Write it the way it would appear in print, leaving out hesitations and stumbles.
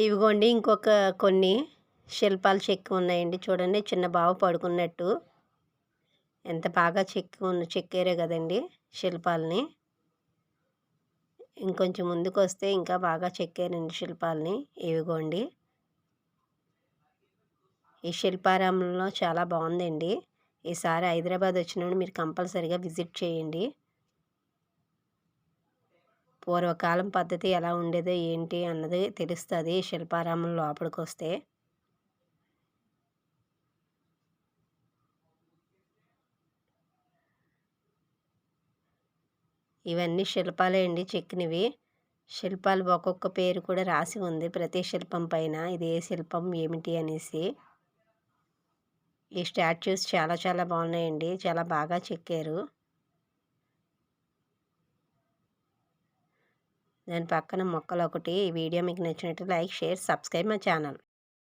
ఇవిగోండి ఇంకొక కొన్ని శిల్పాలు చెక్కి ఉన్నాయండి. చూడండి చిన్న బాబు పడుకున్నట్టు. ఎంత బాగా చెక్కారో గదండీ శిల్పాలని. ఇంకొంచెం ముందుకొస్తే ఇంకా బాగా చెక్కారండి శిల్పాలని. ఇవిగోండి. ఈ శిల్పారామంలో చాలా బావుందండి. ఈసారి హైదరాబాద్ వచ్చినప్పుడు మీరు కంపల్సరీగా విజిట్ చేయండి. పూర్వకాలం పద్ధతి ఎలా ఉండేదో ఏంటి అన్నది తెలుస్తది ఈ శిల్పారామం లోపలికొస్తే. ఇవన్నీ శిల్పాలే అండి చెక్కినవి. శిల్పాలు ఒక్కొక్క పేరు కూడా రాసి ఉంది ప్రతి శిల్పం పైన. ఇది ఏ శిల్పం ఏమిటి అనేసి. ఈ స్టాచ్యూస్ చాలా చాలా బాగున్నాయండి. చాలా బాగా చెక్కారు. దాని పక్కన మొక్కలొకటి. ఈ వీడియో మీకు నచ్చినట్లయితే like, share, subscribe my channel.